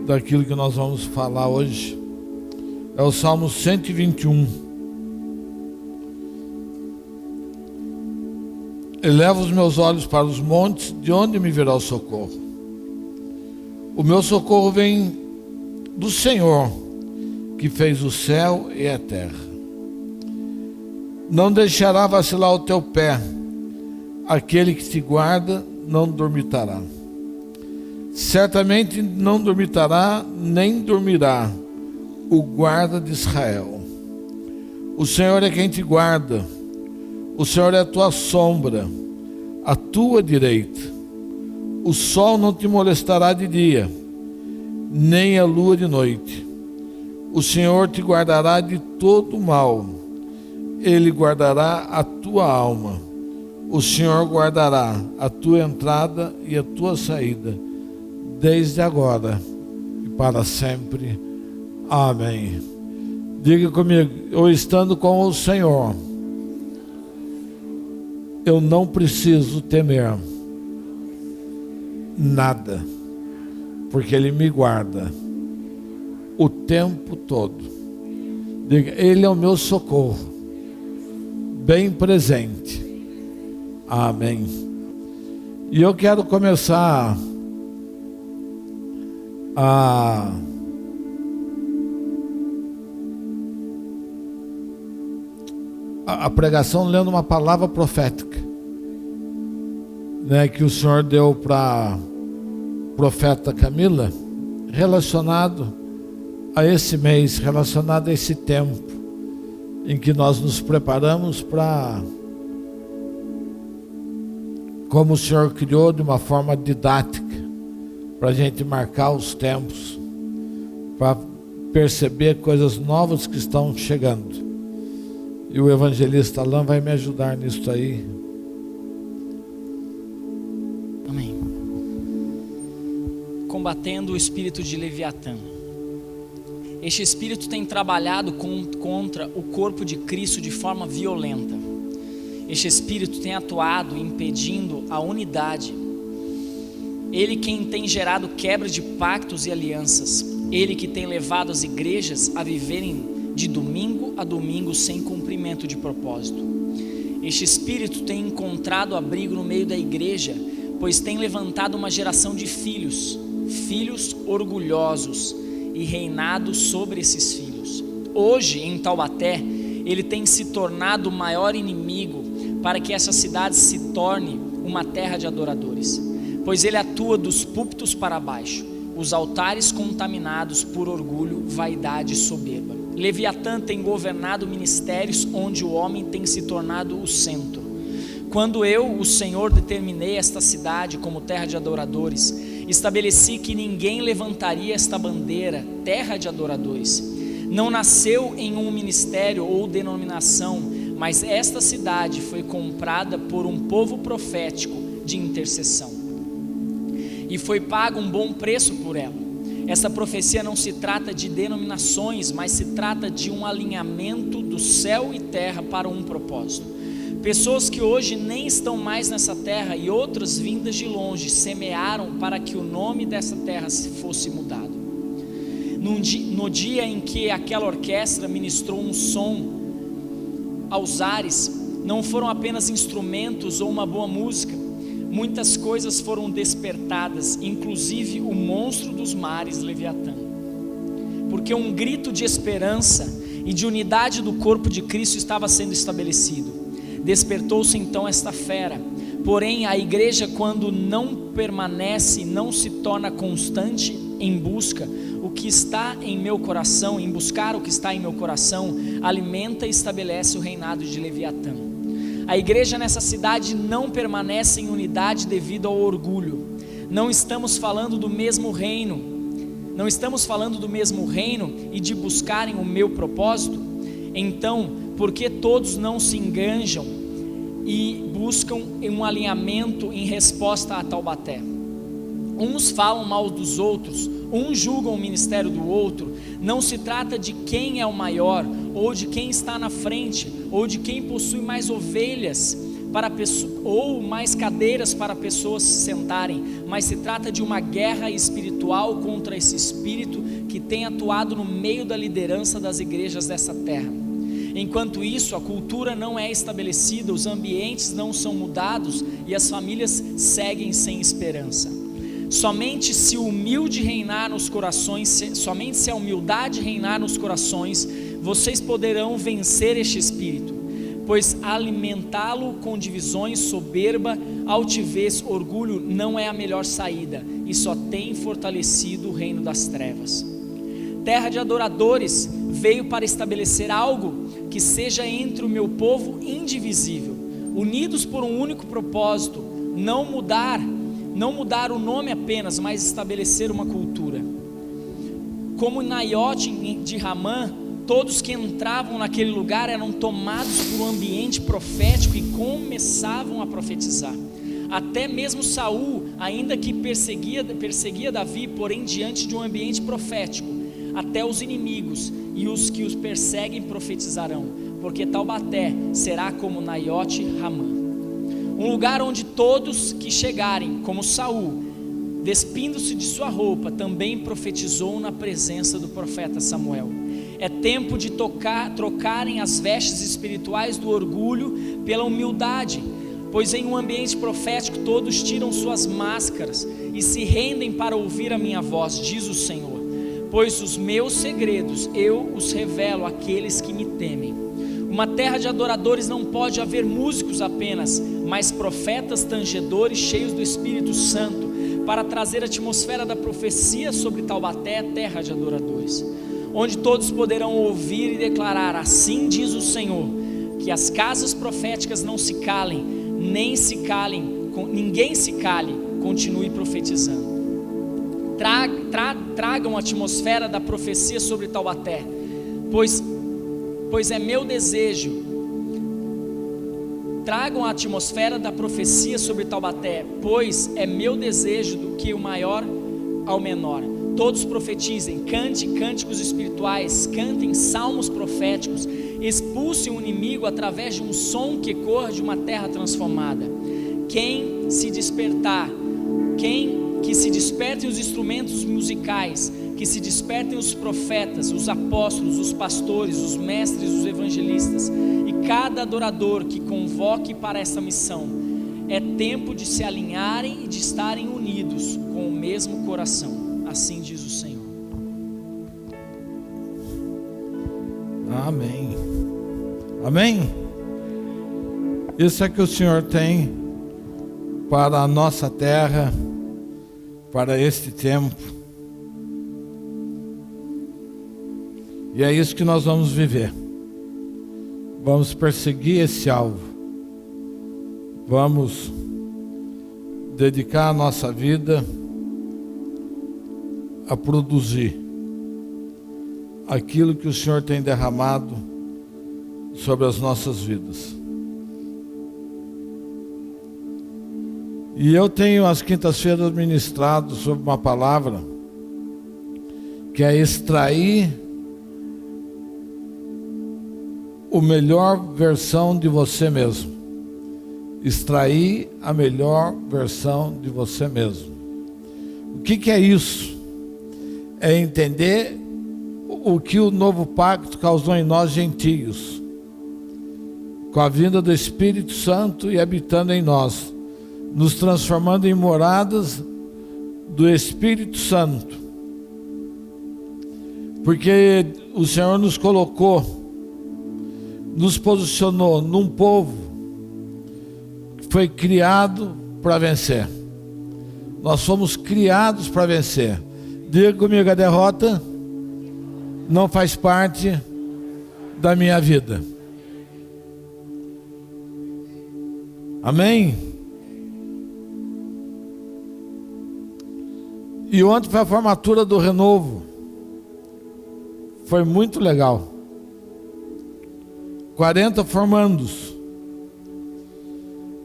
daquilo que nós vamos falar hoje é o Salmo 121. Elevo os meus olhos para os montes, de onde me virá o socorro? O meu socorro vem do Senhor, que fez o céu e a terra. Não deixará vacilar o teu pé, aquele que te guarda não dormitará. Certamente não dormitará, nem dormirá o guarda de Israel. O Senhor é quem te guarda, o Senhor é a tua sombra, a tua direita. O sol não te molestará de dia, nem a lua de noite. O Senhor te guardará de todo mal, Ele guardará a tua alma. O Senhor guardará a tua entrada e a tua saída, desde agora e para sempre. Amém. Diga comigo: eu estando com o Senhor, eu não preciso temer nada, porque Ele me guarda o tempo todo. Diga: Ele é o meu socorro, bem presente. Amém. E eu quero começar a pregação lendo uma palavra profética, né, que o Senhor deu para a profeta Camila, relacionado a esse mês, relacionado a esse tempo em que nós nos preparamos para, como o Senhor criou de uma forma didática, para a gente marcar os tempos, para perceber coisas novas que estão chegando. E o evangelista Alain vai me ajudar nisso aí. Amém. Combatendo o espírito de Leviatã. Este espírito tem trabalhado contra o corpo de Cristo de forma violenta. Este espírito tem atuado impedindo a unidade. Ele quem tem gerado quebra de pactos e alianças. Ele que tem levado as igrejas a viverem de domingo a domingo sem cumprimento de propósito. Este espírito tem encontrado abrigo no meio da igreja, pois tem levantado uma geração de filhos orgulhosos e reinado sobre esses filhos. Hoje, em Taubaté, ele tem se tornado o maior inimigo para que essa cidade se torne uma terra de adoradores, pois ele atua dos púlpitos para baixo, os altares contaminados por orgulho, vaidade e soberba. Leviatã tem governado ministérios onde o homem tem se tornado o centro. Quando eu, o Senhor, determinei esta cidade como terra de adoradores, estabeleci que ninguém levantaria esta bandeira, terra de adoradores. Não nasceu em um ministério ou denominação, mas esta cidade foi comprada por um povo profético de intercessão. E foi pago um bom preço por ela. Essa profecia não se trata de denominações, mas se trata de um alinhamento do céu e terra para um propósito. Pessoas que hoje nem estão mais nessa terra e outras vindas de longe semearam para que o nome dessa terra fosse mudado. No dia em que aquela orquestra ministrou um som aos ares, não foram apenas instrumentos ou uma boa música. Muitas coisas foram despertadas, inclusive o monstro dos mares, Leviatã. Porque um grito de esperança e de unidade do corpo de Cristo estava sendo estabelecido. Despertou-se então esta fera. Porém, a igreja, quando não permanece, não se torna constante em busca o que está em meu coração, em buscar o que está em meu coração, alimenta e estabelece o reinado de Leviatã. A igreja nessa cidade não permanece em unidade devido ao orgulho. Não estamos falando do mesmo reino. Não estamos falando do mesmo reino e de buscarem o meu propósito. Então, por que todos não se enganjam e buscam um alinhamento em resposta a Taubaté? Uns falam mal dos outros, uns julgam o ministério do outro. Não se trata de quem é o maior, ou de quem está na frente, ou de quem possui mais ovelhas ou mais cadeiras para pessoas se sentarem, mas se trata de uma guerra espiritual contra esse espírito que tem atuado no meio da liderança das igrejas dessa terra. Enquanto isso, a cultura não é estabelecida, os ambientes não são mudados e as famílias seguem sem esperança. Somente se a humildade reinar nos corações, vocês poderão vencer este espírito, pois alimentá-lo com divisões, soberba, altivez, orgulho não é a melhor saída e só tem fortalecido o reino das trevas. Terra de adoradores veio para estabelecer algo que seja entre o meu povo indivisível, unidos por um único propósito, não mudar o nome apenas, mas estabelecer uma cultura. Como Naiote de Ramã, todos que entravam naquele lugar eram tomados por um ambiente profético e começavam a profetizar. Até mesmo Saul, ainda que perseguia Davi, porém diante de um ambiente profético, até os inimigos e os que os perseguem profetizarão, porque Taubaté será como Naiote Ramã, um lugar onde todos que chegarem, como Saul, despindo-se de sua roupa, também profetizou na presença do profeta Samuel. É tempo de trocarem as vestes espirituais do orgulho pela humildade, pois em um ambiente profético todos tiram suas máscaras e se rendem para ouvir a minha voz, diz o Senhor. Pois os meus segredos eu os revelo àqueles que me temem. Uma terra de adoradores não pode haver músicos apenas, mas profetas tangedores cheios do Espírito Santo, para trazer a atmosfera da profecia sobre Taubaté, terra de adoradores, onde todos poderão ouvir e declarar: assim diz o Senhor, que as casas proféticas não se calem, ninguém se cale, continue profetizando. Tragam a atmosfera da profecia sobre Taubaté, pois é meu desejo. Tragam a atmosfera da profecia sobre Taubaté, pois é meu desejo do que o maior ao menor. Todos profetizem, cantem cânticos espirituais, cantem salmos proféticos, expulsem o inimigo através de um som que ecoa de uma terra transformada. Que se despertem os instrumentos musicais, que se despertem os profetas, os apóstolos, os pastores, os mestres, os evangelistas e cada adorador que convoque para essa missão. É tempo de se alinharem e de estarem unidos com o mesmo coração, assim diz o Senhor. Amém. Amém. Isso é que o Senhor tem para a nossa terra, para este tempo, e é isso que nós vamos viver. Vamos perseguir esse alvo, vamos dedicar a nossa vida a produzir aquilo que o Senhor tem derramado sobre as nossas vidas. E eu tenho às quintas-feiras ministrado sobre uma palavra que é extrair a melhor versão de você mesmo. Extrair a melhor versão de você mesmo. O que é isso? É entender o que o novo pacto causou em nós gentios, com a vinda do Espírito Santo e habitando em nós, nos transformando em moradas do Espírito Santo, porque o Senhor nos colocou, nos posicionou num povo que foi criado para vencer. Nós fomos criados para vencer. Diga comigo: a derrota não faz parte da minha vida. Amém? E ontem foi a formatura do Renovo. Foi muito legal. 40 formandos.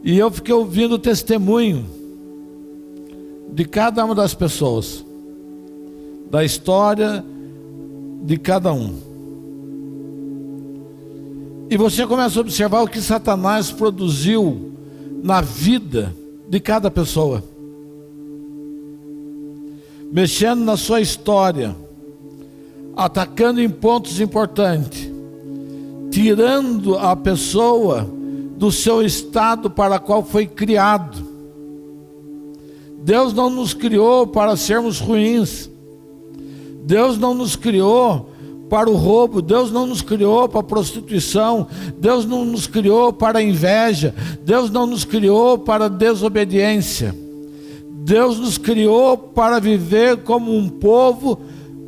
E eu fiquei ouvindo o testemunho de cada uma das pessoas, da história de cada um. E você começa a observar o que Satanás produziu na vida de cada pessoa, mexendo na sua história, atacando em pontos importantes, tirando a pessoa do seu estado para qual foi criado. Deus não nos criou para sermos ruins. Deus não nos criou para o roubo. Deus não nos criou para a prostituição. Deus não nos criou para a inveja. Deus não nos criou para a desobediência. Deus nos criou para viver como um povo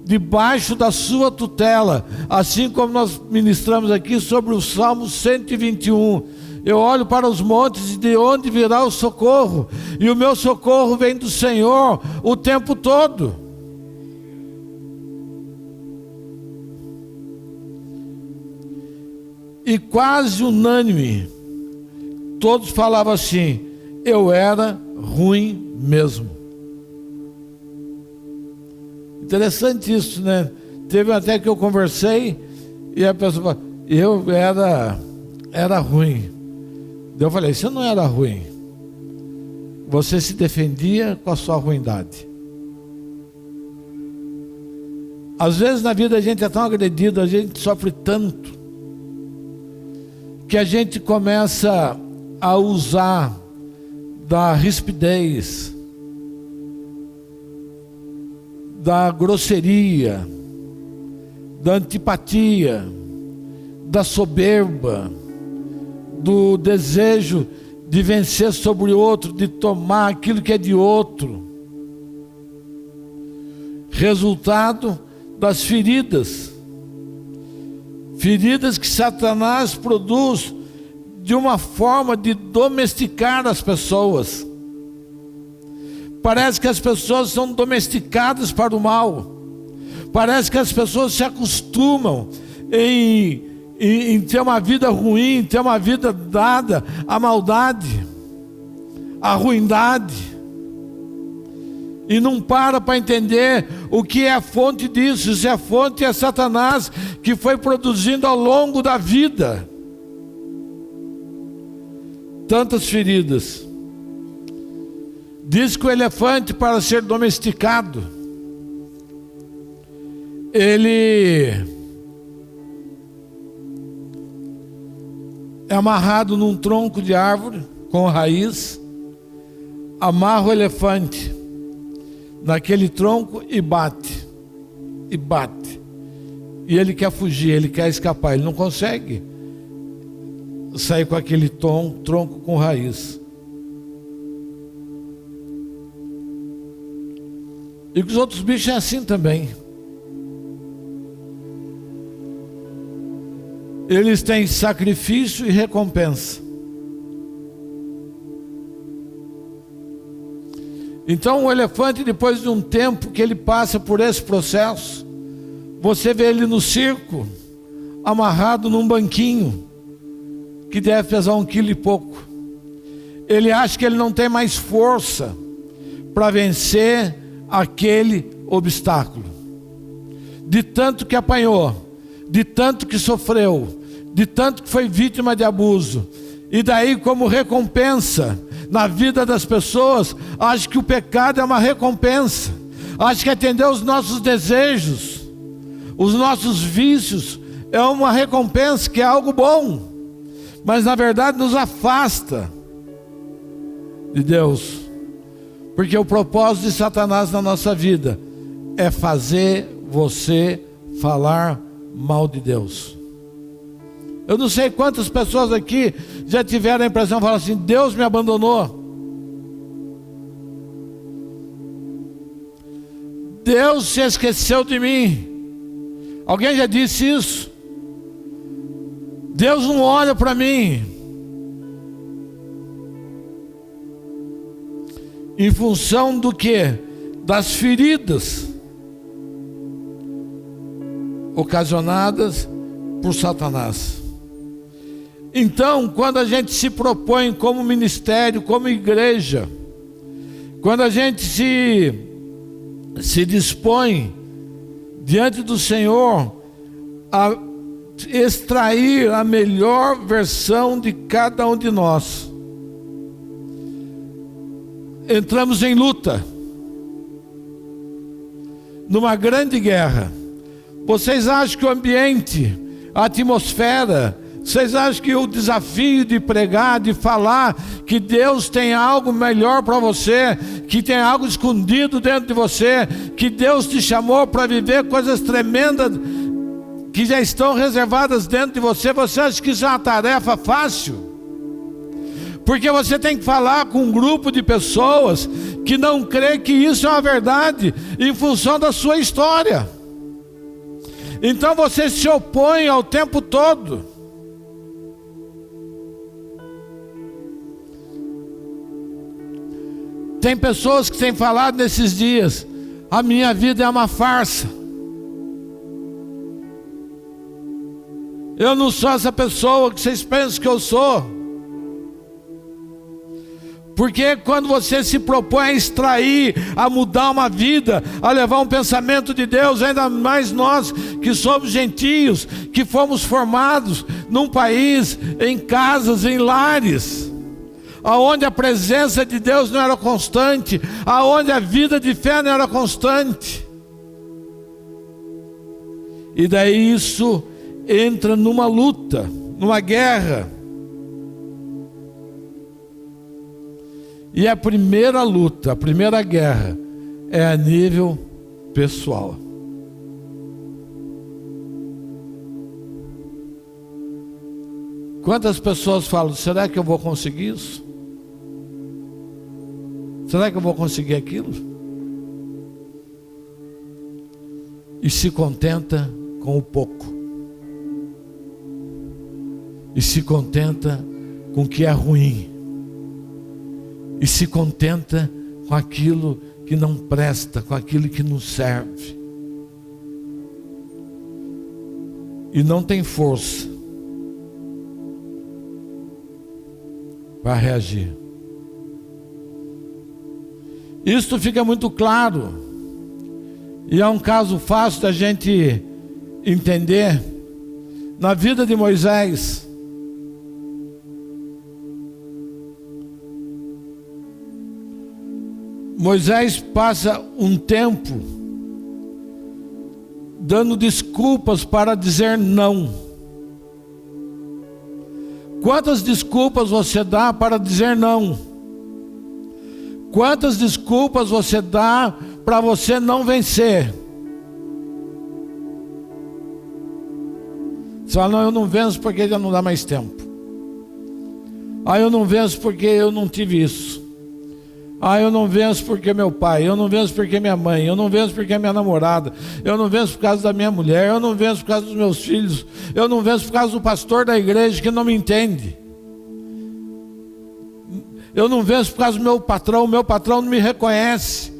debaixo da sua tutela, assim como nós ministramos aqui sobre o Salmo 121. Eu olho para os montes e de onde virá o socorro? E o meu socorro vem do Senhor o tempo todo. E quase unânime, todos falavam assim: eu era ruim mesmo. Interessante isso, né? Teve até que eu conversei e a pessoa falou: eu era ruim. Eu falei: você não era ruim, você se defendia com a sua ruindade. Às vezes na vida a gente é tão agredido, a gente sofre tanto, que a gente começa a usar da rispidez, da grosseria, da antipatia, da soberba, do desejo de vencer sobre o outro, de tomar aquilo que é de outro. Resultado das feridas que Satanás produz de uma forma de domesticar as pessoas. Parece que as pessoas são domesticadas para o mal. Parece que as pessoas se acostumam em ter uma vida ruim, ter uma vida dada à maldade, à ruindade. E não para entender o que é a fonte disso. Se a fonte é Satanás, que foi produzindo ao longo da vida tantas feridas. Diz que o elefante, para ser domesticado, ele é amarrado num tronco de árvore com raiz, amarra o elefante naquele tronco e bate. E ele quer fugir, ele quer escapar, ele não consegue sair com aquele tronco com raiz. E com os outros bichos é assim também. Eles têm sacrifício e recompensa. Então o elefante, depois de um tempo que ele passa por esse processo, você vê ele no circo, amarrado num banquinho, que deve pesar 1,5 kg. Ele acha que ele não tem mais força para vencer aquele obstáculo. De tanto que apanhou, de tanto que sofreu, de tanto que foi vítima de abuso. E daí, como recompensa na vida das pessoas, acho que o pecado é uma recompensa. Acho que atender os nossos desejos, os nossos vícios, é uma recompensa, que é algo bom, mas na verdade nos afasta de Deus. Porque o propósito de Satanás na nossa vida é fazer você falar mal de Deus. Eu não sei quantas pessoas aqui já tiveram a impressão de falar assim: Deus me abandonou. Deus se esqueceu de mim. Alguém já disse isso? Deus não olha para mim. Em função do quê? Das feridas ocasionadas por Satanás. Então, quando a gente se propõe como ministério, como igreja, quando a gente se dispõe diante do Senhor a extrair a melhor versão de cada um de nós, entramos em luta, numa grande guerra. Vocês acham que o ambiente, a atmosfera, vocês acham que o desafio de pregar, de falar que Deus tem algo melhor para você, que tem algo escondido dentro de você, que Deus te chamou para viver coisas tremendas que já estão reservadas dentro de você, você acha que isso é uma tarefa fácil? Porque você tem que falar com um grupo de pessoas que não crê que isso é uma verdade, em função da sua história. Então você se opõe ao tempo todo. Tem pessoas que têm falado nesses dias: a minha vida é uma farsa. Eu não sou essa pessoa que vocês pensam que eu sou. Porque quando você se propõe a extrair, a mudar uma vida, a levar um pensamento de Deus, ainda mais nós que somos gentios, que fomos formados num país, em casas, em lares, aonde a presença de Deus não era constante, aonde a vida de fé não era constante. E daí isso entra numa luta, numa guerra. E a primeira luta, a primeira guerra é a nível pessoal. Quantas pessoas falam: será que eu vou conseguir isso? Será que eu vou conseguir aquilo? E se contenta com o pouco. E se contenta com o que é ruim. E se contenta com aquilo que não presta, com aquilo que não serve. E não tem força para reagir. Isto fica muito claro, e é um caso fácil da gente entender na vida de Moisés. Moisés passa um tempo dando desculpas para dizer não. Quantas desculpas você dá para dizer não? Quantas desculpas você dá para você não vencer? Você fala: não, eu não venço porque já não dá mais tempo. Eu não venço porque eu não tive isso. Eu não venço porque meu pai, eu não venço porque minha mãe, eu não venço porque minha namorada, eu não venço por causa da minha mulher, eu não venço por causa dos meus filhos, eu não venço por causa do pastor da igreja que não me entende. Eu não venço por causa do meu patrão não me reconhece.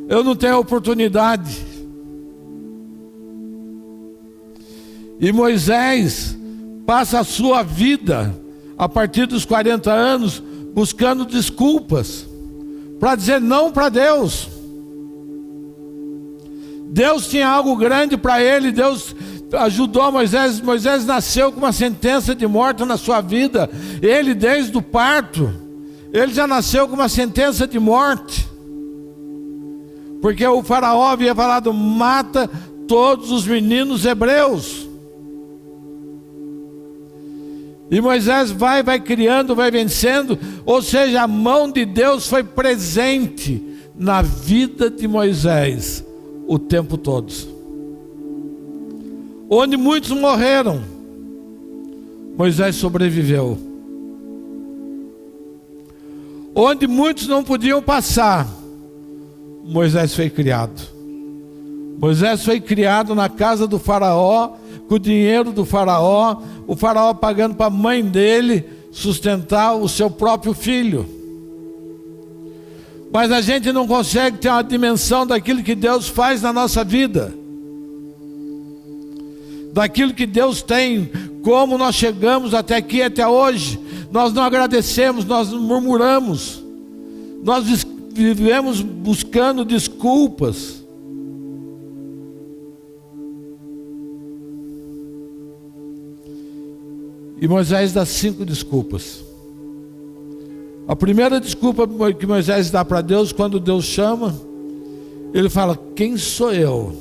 Eu não tenho oportunidade. E Moisés passa a sua vida, a partir dos 40 anos, buscando desculpas para dizer não para Deus. Deus tinha algo grande para ele, Deus ajudou Moisés. Moisés nasceu com uma sentença de morte na sua vida. Ele, desde o parto, ele já nasceu com uma sentença de morte. Porque o faraó havia falado: mata todos os meninos hebreus. E Moisés vai criando, vai vencendo. Ou seja, a mão de Deus foi presente na vida de Moisés o tempo todo. Onde muitos morreram, Moisés sobreviveu. Onde muitos não podiam passar, Moisés foi criado. Moisés foi criado na casa do faraó, com o dinheiro do faraó, o faraó pagando para a mãe dele sustentar o seu próprio filho. Mas a gente não consegue ter uma dimensão daquilo que Deus faz na nossa vida, daquilo que Deus tem, como nós chegamos até aqui, até hoje. Nós não agradecemos, nós murmuramos, nós vivemos buscando desculpas. E Moisés dá 5 desculpas. A primeira desculpa que Moisés dá para Deus, quando Deus chama, ele fala: quem sou eu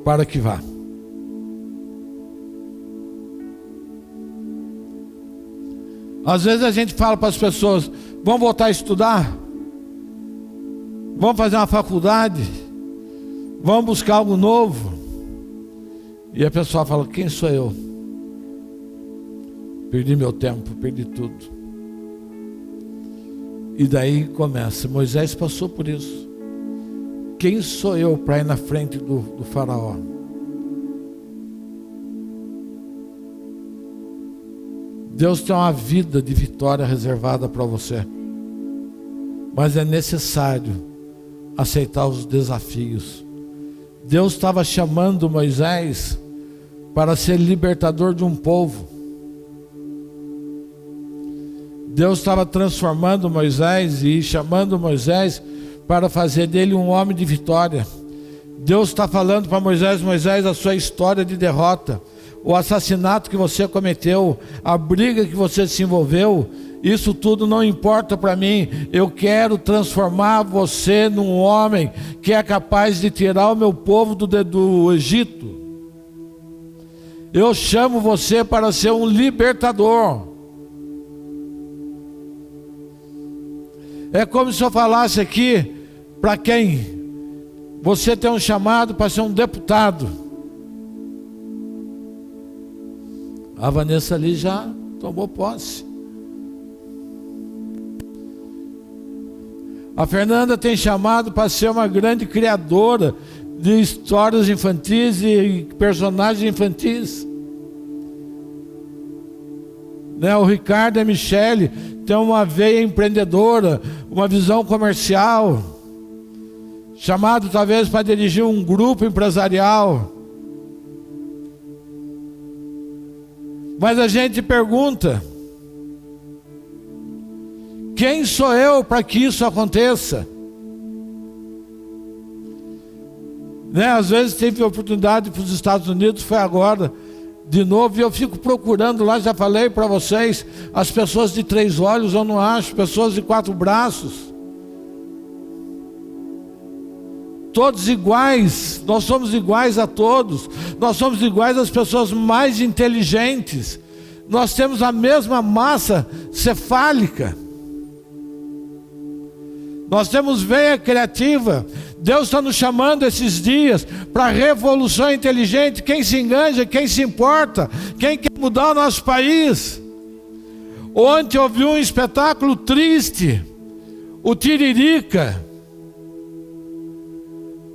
para que vá? Às vezes a gente fala para as pessoas: vamos voltar a estudar, vamos fazer uma faculdade, vamos buscar algo novo. E a pessoa fala: quem sou eu? Perdi meu tempo, perdi tudo. E daí começa. Moisés passou por isso. Quem sou eu para ir na frente do faraó? Deus tem uma vida de vitória reservada para você, mas é necessário aceitar os desafios. Deus estava chamando Moisés para ser libertador de um povo. Deus estava transformando Moisés e chamando Moisés para fazer dele um homem de vitória. Deus está falando para Moisés: Moisés, a sua história de derrota, o assassinato que você cometeu, a briga que você se envolveu, isso tudo não importa para mim. Eu quero transformar você num homem que é capaz de tirar o meu povo do Egito. Eu chamo você para ser um libertador. É como se eu falasse aqui para quem você tem um chamado para ser um deputado. A Vanessa ali já tomou posse. A Fernanda tem chamado para ser uma grande criadora de histórias infantis e personagens infantis. O Ricardo e a Michele têm uma veia empreendedora, uma visão comercial, chamado talvez para dirigir um grupo empresarial. Mas a gente pergunta: quem sou eu para que isso aconteça? Às vezes teve oportunidade para os Estados Unidos, foi agora de novo, e eu fico procurando lá, já falei para vocês, as pessoas de 3 olhos eu não acho, pessoas de 4 braços, todos iguais. Nós somos iguais a todos, nós somos iguais às pessoas mais inteligentes, nós temos a mesma massa cefálica, nós temos veia criativa. Deus está nos chamando esses dias para a revolução inteligente. Quem se enganja, quem se importa, quem quer mudar o nosso país. Ontem eu vi um espetáculo triste. O Tiririca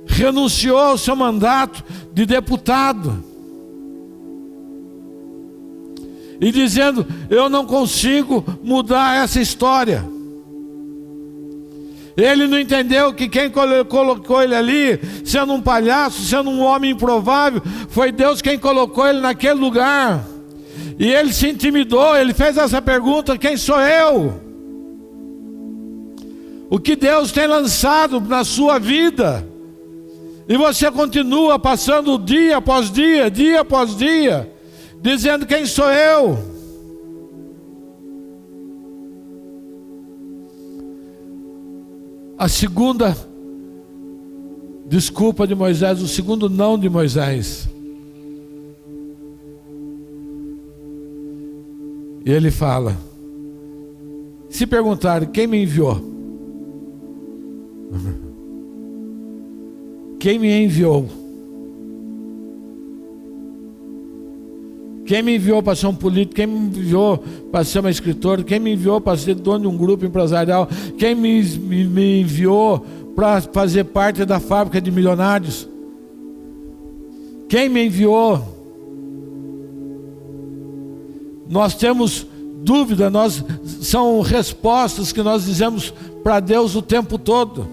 renunciou ao seu mandato de deputado, e dizendo: eu não consigo mudar essa história. Ele não entendeu que quem colocou ele ali, sendo um palhaço, sendo um homem improvável, foi Deus quem colocou ele naquele lugar. E ele se intimidou, ele fez essa pergunta: quem sou eu? O que Deus tem lançado na sua vida? E você continua passando dia após dia, dia após dia, dizendo: quem sou eu? A segunda desculpa de Moisés, o segundo não de Moisés. E ele fala: se perguntarem quem me enviou, quem me enviou? Quem me enviou para ser um político? Quem me enviou para ser uma escritora? Quem me enviou para ser dono de um grupo empresarial? Quem me enviou para fazer parte da fábrica de milionários? Quem me enviou? Nós temos dúvida, são respostas que nós dizemos para Deus o tempo todo.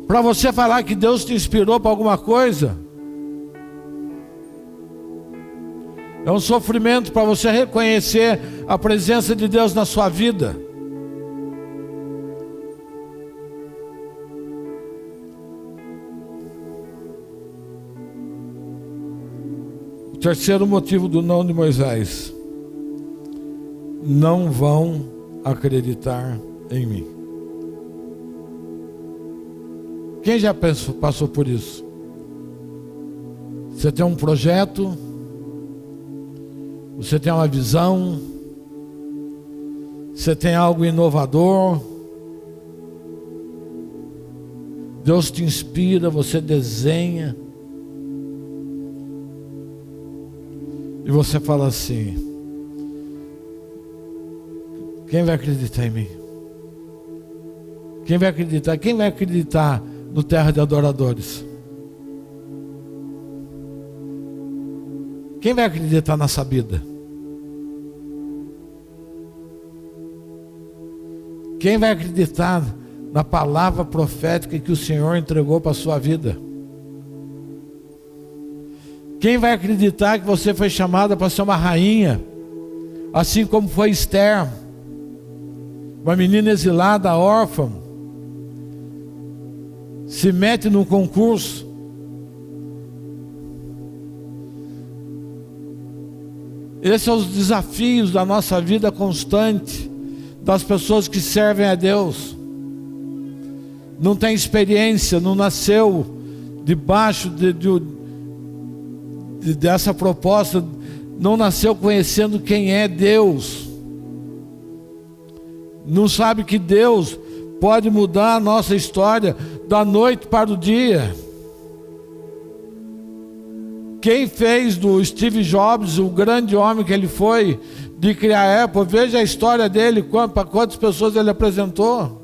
Para você falar que Deus te inspirou para alguma coisa, é um sofrimento para você reconhecer a presença de Deus na sua vida. O terceiro motivo do não de Moisés: não vão acreditar em mim. Quem já passou por isso? Você tem um projeto, você tem uma visão, você tem algo inovador, Deus te inspira, você desenha, e você fala assim: quem vai acreditar em mim? Quem vai acreditar? Quem vai acreditar no Terra de Adoradores? Quem vai acreditar nessa vida? Quem vai acreditar na palavra profética que o Senhor entregou para a sua vida? Quem vai acreditar que você foi chamada para ser uma rainha, assim como foi Esther, uma menina exilada, órfã, se mete num concurso, esses são os desafios da nossa vida constante, das pessoas que servem a Deus. Não tem experiência, não nasceu debaixo dessa proposta, não nasceu conhecendo quem é Deus, não sabe que Deus pode mudar a nossa história da noite para o dia. Quem fez do Steve Jobs, o grande homem que ele foi, de criar a Apple, veja a história dele, para quantas pessoas ele apresentou.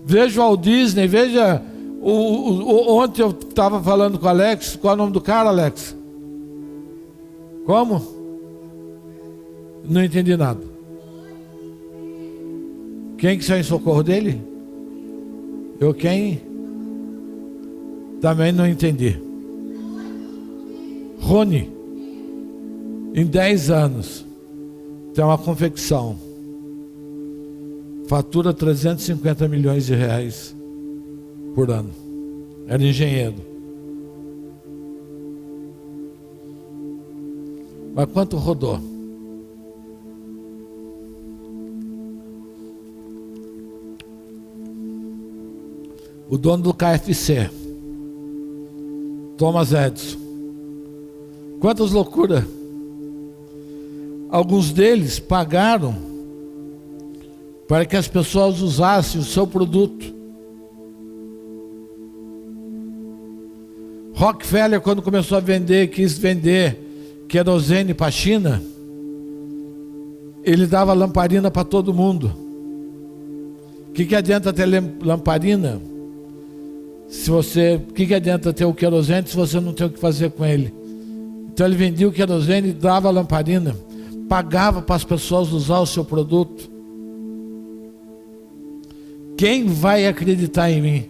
Veja o Walt Disney, veja, ontem eu estava falando com o Alex, qual é o nome do cara, Alex? Como? Não entendi nada. Quem que saiu em socorro dele? Eu quem? Também não entendi. Rony, em 10 anos, tem uma confecção, fatura 350 milhões de reais por ano. Era engenheiro. Mas quanto rodou? O dono do KFC, Thomas Edison. Quantas loucuras! Alguns deles pagaram para que as pessoas usassem o seu produto. Rockefeller, quando começou a vender, quis vender querosene para a China, ele dava lamparina para todo mundo. O que adianta ter lamparina? O que adianta ter o querosene se você não tem o que fazer com ele? Então ele vendia o querosene e dava a lamparina, pagava para as pessoas usar o seu produto. Quem vai acreditar em mim?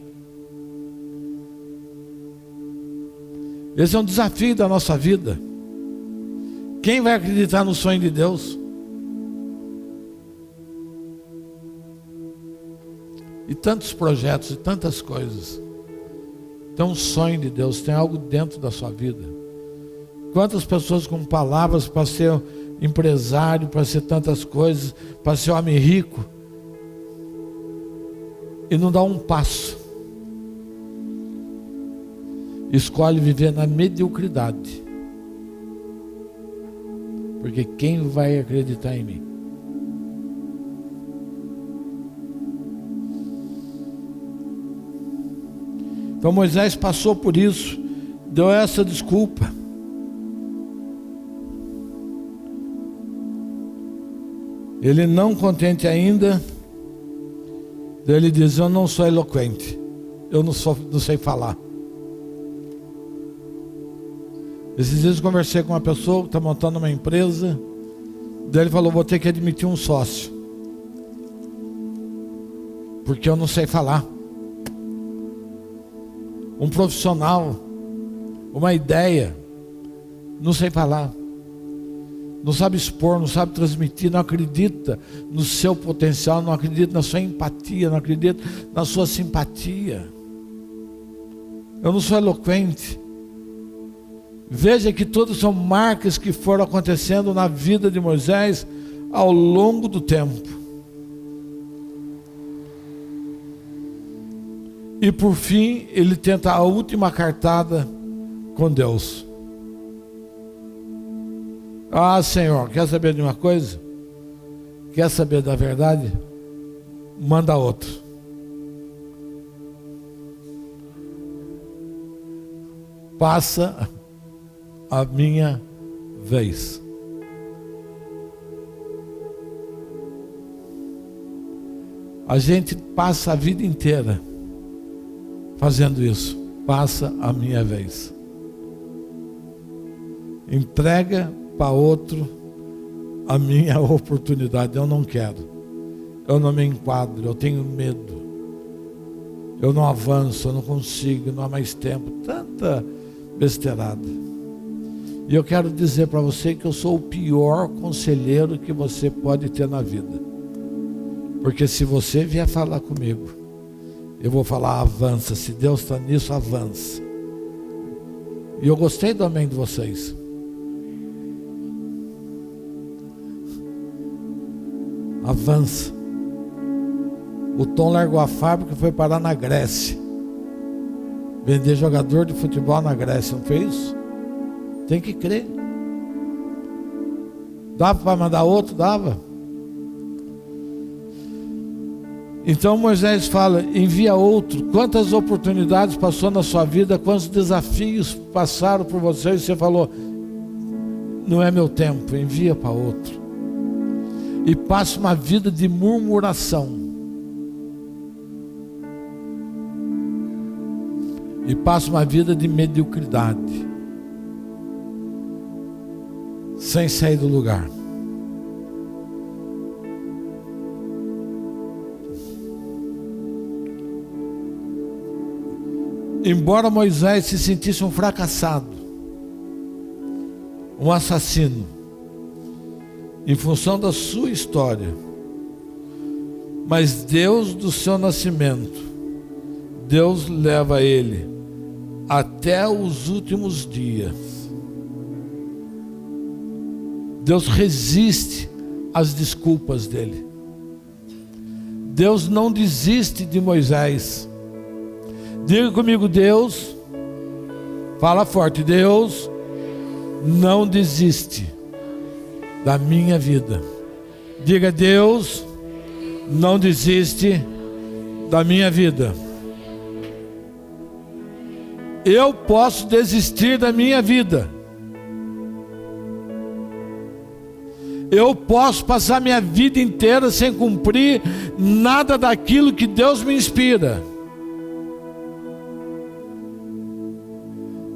Esse é um desafio da nossa vida. Quem vai acreditar no sonho de Deus? E tantos projetos e tantas coisas. Tem um sonho de Deus, tem algo dentro da sua vida. Quantas pessoas com palavras para ser empresário, para ser tantas coisas, para ser homem rico, e não dá um passo. Escolhe viver na mediocridade. Porque quem vai acreditar em mim? Então Moisés passou por isso, deu essa desculpa. Ele não contente ainda, ele diz: eu não sou eloquente, eu não sei falar. Esses dias eu conversei com uma pessoa que está montando uma empresa, daí ele falou: vou ter que admitir um sócio, porque eu não sei falar. Um profissional, uma ideia, não sei falar, não sabe expor, não sabe transmitir, não acredita no seu potencial, não acredita na sua empatia, não acredita na sua simpatia. Eu não sou eloquente. Veja que todas são marcas que foram acontecendo na vida de Moisés ao longo do tempo. E por fim, ele tenta a última cartada com Deus. Ah, Senhor, quer saber de uma coisa? Quer saber da verdade? Manda outro. Passa a minha vez. A gente passa a vida inteira fazendo isso. Passa a minha vez. Entrega para outro a minha oportunidade. Eu não quero. Eu não me enquadro. Eu tenho medo. Eu não avanço. Eu não consigo. Não há mais tempo. Tanta besteirada. E eu quero dizer para você que eu sou o pior conselheiro que você pode ter na vida. Porque se você vier falar comigo, eu vou falar, avança. Se Deus está nisso, avança. E eu gostei do amém de vocês. Avança. O Tom largou a fábrica e foi parar na Grécia. Vender jogador de futebol na Grécia. Não fez isso? Tem que crer. Dava para mandar outro? Dava. Então Moisés fala, envia outro. Quantas oportunidades passou na sua vida, quantos desafios passaram por você, e você falou, não é meu tempo, envia para outro. E passa uma vida de murmuração. E passa uma vida de mediocridade. Sem sair do lugar. Embora Moisés se sentisse um fracassado, um assassino, em função da sua história, mas Deus do seu nascimento, Deus leva ele até os últimos dias. Deus resiste às desculpas dele. Deus não desiste de Moisés. Diga comigo, Deus, fala forte, Deus não desiste da minha vida. Diga, Deus não desiste da minha vida. Eu posso desistir da minha vida. Eu posso passar minha vida inteira sem cumprir nada daquilo que Deus me inspira.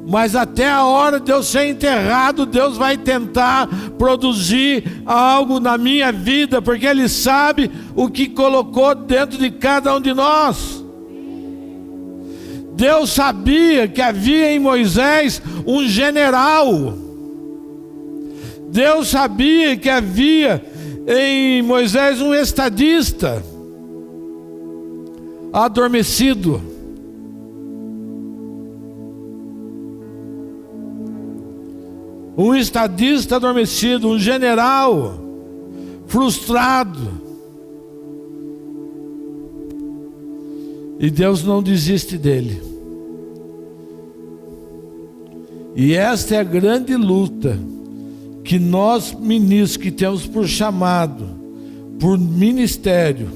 Mas até a hora de eu ser enterrado, Deus vai tentar produzir algo na minha vida, porque Ele sabe o que colocou dentro de cada um de nós. Deus sabia que havia em Moisés um general. Deus sabia que havia em Moisés um estadista adormecido. Um estadista adormecido, um general frustrado. E Deus não desiste dele. E esta é a grande luta que nós ministros que temos por chamado, por ministério,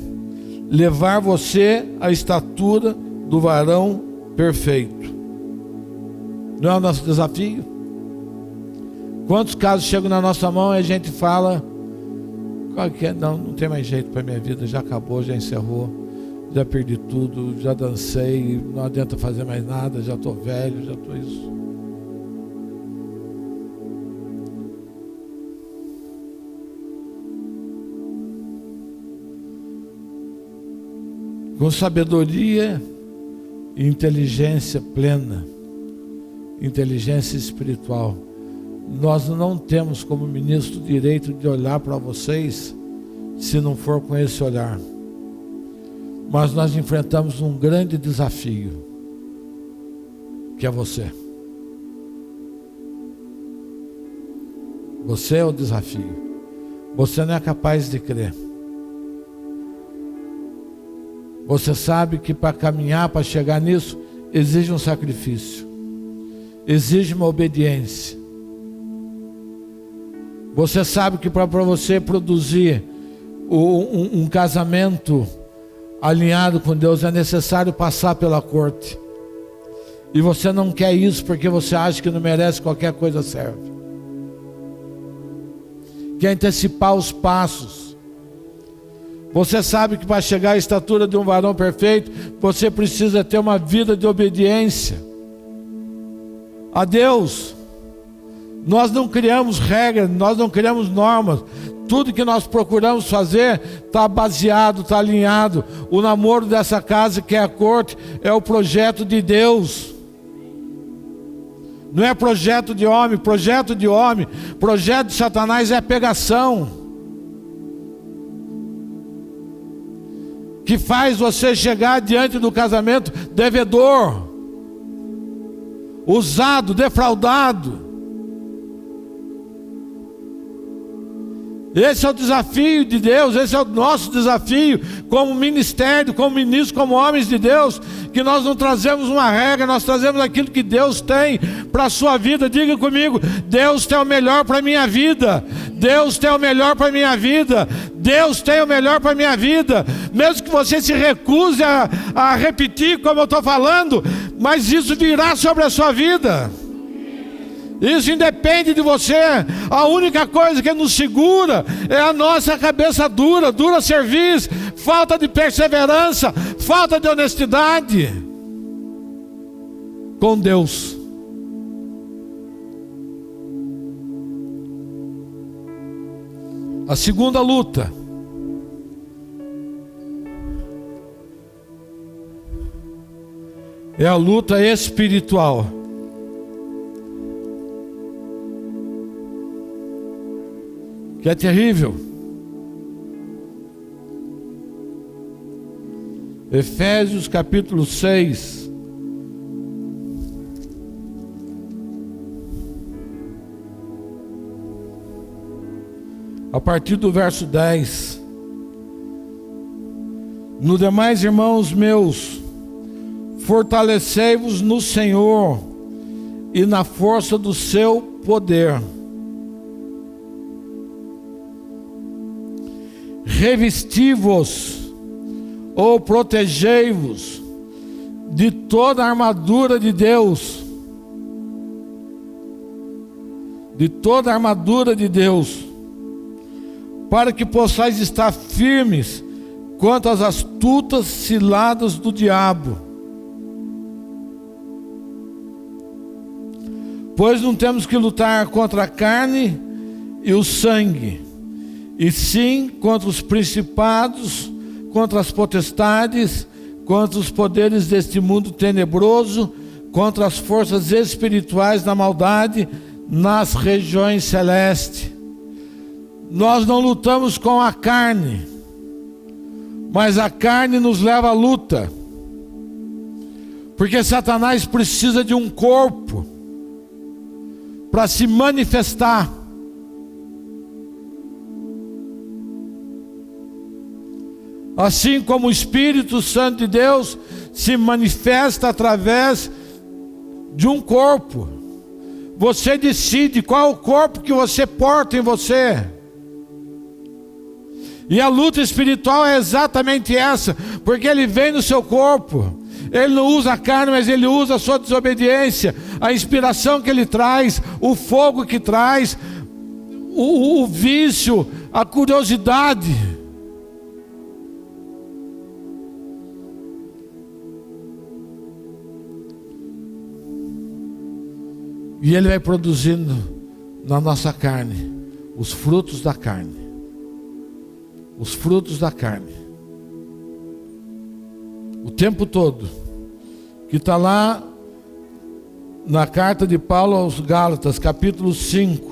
levar você à estatura do varão perfeito. Não é o nosso desafio? Quantos casos chegam na nossa mão e a gente fala, não tem mais jeito para minha vida, já acabou, já encerrou, já perdi tudo, já dancei, não adianta fazer mais nada, já estou velho, já estou isso. Com sabedoria e inteligência plena, inteligência espiritual, nós não temos como ministro direito de olhar para vocês se não for com esse olhar. Mas nós enfrentamos um grande desafio, que é você. Você é o desafio. você não é capaz de crer. Você sabe que para caminhar, para chegar nisso, exige um sacrifício, exige uma obediência. Você sabe que para você produzir um casamento alinhado com Deus é necessário passar pela corte. E você não quer isso porque você acha que não merece, qualquer coisa serve. Quer antecipar os passos. Você sabe que para chegar à estatura de um varão perfeito, você precisa ter uma vida de obediência a Deus. Nós não criamos regras, nós não criamos normas. Tudo que nós procuramos fazer está baseado, está alinhado. O namoro dessa casa, que é a corte, é o projeto de Deus. Não é projeto de homem. Projeto de Satanás é a pegação. Que faz você chegar diante do casamento devedor, usado, defraudado. Esse é o desafio de Deus, esse é o nosso desafio como ministério, como ministro, como homens de Deus, que nós não trazemos uma regra, nós trazemos aquilo que Deus tem para a sua vida. Diga comigo: Deus tem o melhor para a minha vida. Deus tem o melhor para a minha vida. Deus tem o melhor para a minha vida. Mesmo que você se recuse a repetir como eu estou falando, mas isso virá sobre a sua vida. Isso independe de você. A única coisa que nos segura é a nossa cabeça dura, dura serviço, falta de perseverança, falta de honestidade com Deus. A segunda luta é a luta espiritual. Que é terrível. Efésios capítulo 6. A partir do verso 10. No demais, irmãos meus, fortalecei-vos no Senhor e na força do seu poder. Revesti-vos ou protegei-vos de toda a armadura de Deus, para que possais estar firmes contra as astutas ciladas do diabo. Pois não temos que lutar contra a carne e o sangue, e sim contra os principados, contra as potestades, contra os poderes deste mundo tenebroso, contra as forças espirituais da maldade nas regiões celestes. Nós não lutamos com a carne, mas a carne nos leva à luta, porque Satanás precisa de um corpo para se manifestar. Assim como o Espírito Santo de Deus se manifesta através de um corpo. Você decide qual é o corpo que você porta em você. E a luta espiritual é exatamente essa, porque ele vem no seu corpo. Ele não usa a carne, mas ele usa a sua desobediência, a inspiração que ele traz, o fogo que traz, o vício, a curiosidade. E ele vai produzindo na nossa carne os frutos da carne. Os frutos da carne. O tempo todo. Que está lá na carta de Paulo aos Gálatas, capítulo 5.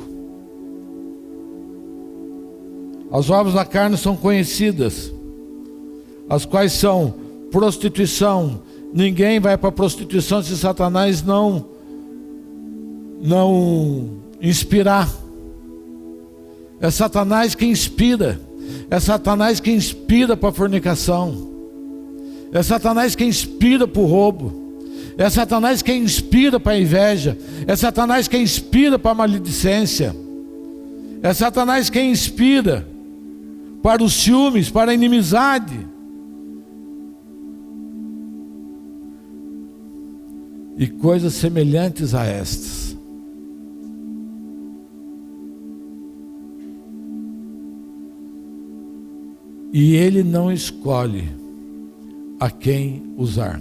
As obras da carne são conhecidas, as quais são prostituição. Ninguém vai para a prostituição se Satanás não inspirar. É Satanás quem inspira. É Satanás quem inspira para a fornicação. É Satanás quem inspira para o roubo. É Satanás quem inspira para a inveja. É Satanás quem inspira para a maledicência. É Satanás quem inspira para os ciúmes, para a inimizade. E coisas semelhantes a estas. E ele não escolhe a quem usar.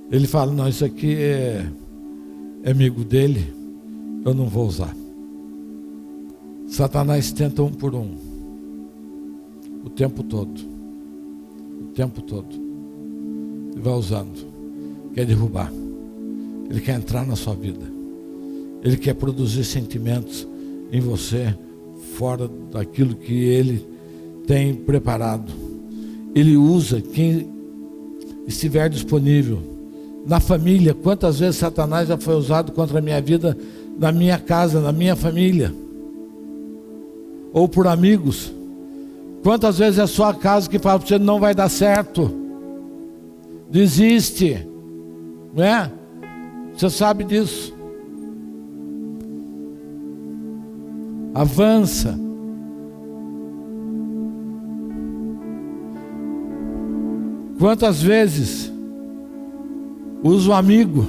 Ele fala, não, isso aqui é amigo dele, eu não vou usar. Satanás tenta um por um. O tempo todo. O tempo todo. Ele vai usando. Quer derrubar. Ele quer entrar na sua vida. Ele quer produzir sentimentos em você, fora daquilo que ele tem preparado. Ele usa quem estiver disponível. Na família, quantas vezes Satanás já foi usado contra a minha vida, na minha casa, na minha família, ou por amigos. Quantas vezes é a sua casa que fala para você, não vai dar certo, desiste, não é? Você sabe disso. Avança. Quantas vezes usa o amigo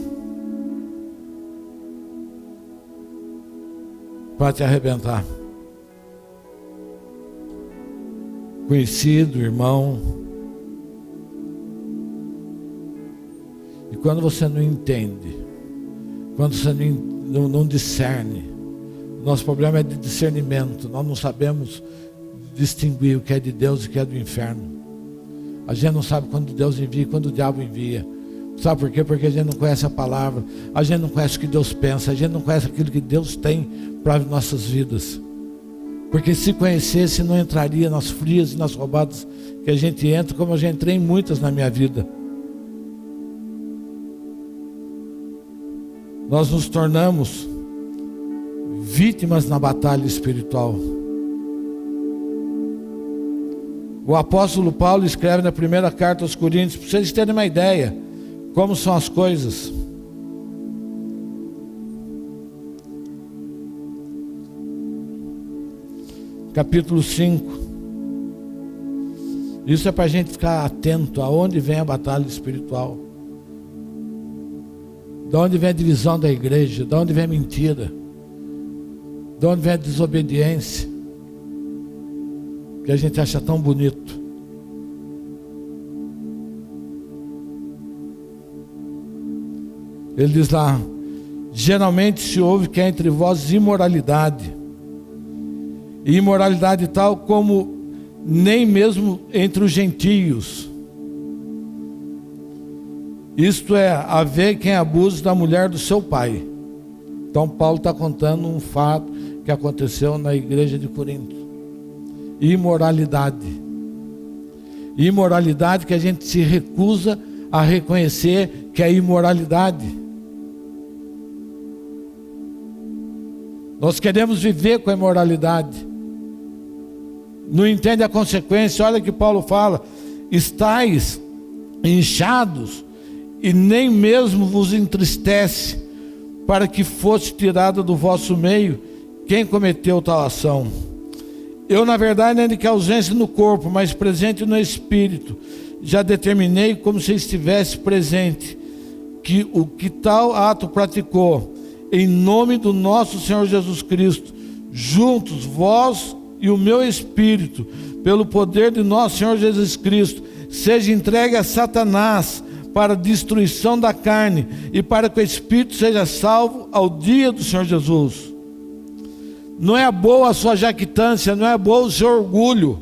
para te arrebentar? Conhecido, irmão. E quando você não entende, quando você não discerne, nosso problema é de discernimento. Nós não sabemos distinguir o que é de Deus e o que é do inferno. A gente não sabe quando Deus envia e quando o diabo envia. Sabe por quê? Porque a gente não conhece a palavra, a gente não conhece o que Deus pensa, a gente não conhece aquilo que Deus tem para as nossas vidas. Porque se conhecesse, não entraria nas frias e nas roubadas que a gente entra, como eu já entrei em muitas na minha vida. Nós nos tornamos vítimas na batalha espiritual. O apóstolo Paulo escreve na primeira carta aos Coríntios, para vocês terem uma ideia como são as coisas. Capítulo 5. Isso é para a gente ficar atento aonde vem a batalha espiritual. De onde vem a divisão da igreja, de onde vem a mentira, de onde vem a desobediência, que a gente acha tão bonito. Ele diz lá, geralmente se ouve que há entre vós imoralidade, e imoralidade tal como nem mesmo entre os gentios. Isto é, haver quem abuse da mulher do seu pai. Então Paulo está contando um fato que aconteceu na igreja de Corinto. Imoralidade. Imoralidade que a gente se recusa a reconhecer que é imoralidade. Nós queremos viver com a imoralidade. Não entende a consequência. Olha que Paulo fala: estáis inchados e nem mesmo vos entristece, para que fosse tirado do vosso meio quem cometeu tal ação. Eu, na verdade, ainda que ausência no corpo, mas presente no espírito, já determinei como se estivesse presente, que o que tal ato praticou, em nome do nosso Senhor Jesus Cristo, juntos, vós e o meu espírito, pelo poder de nosso Senhor Jesus Cristo, seja entregue a Satanás para a destruição da carne e para que o espírito seja salvo ao dia do Senhor Jesus. Não é boa a sua jactância, não é bom o seu orgulho.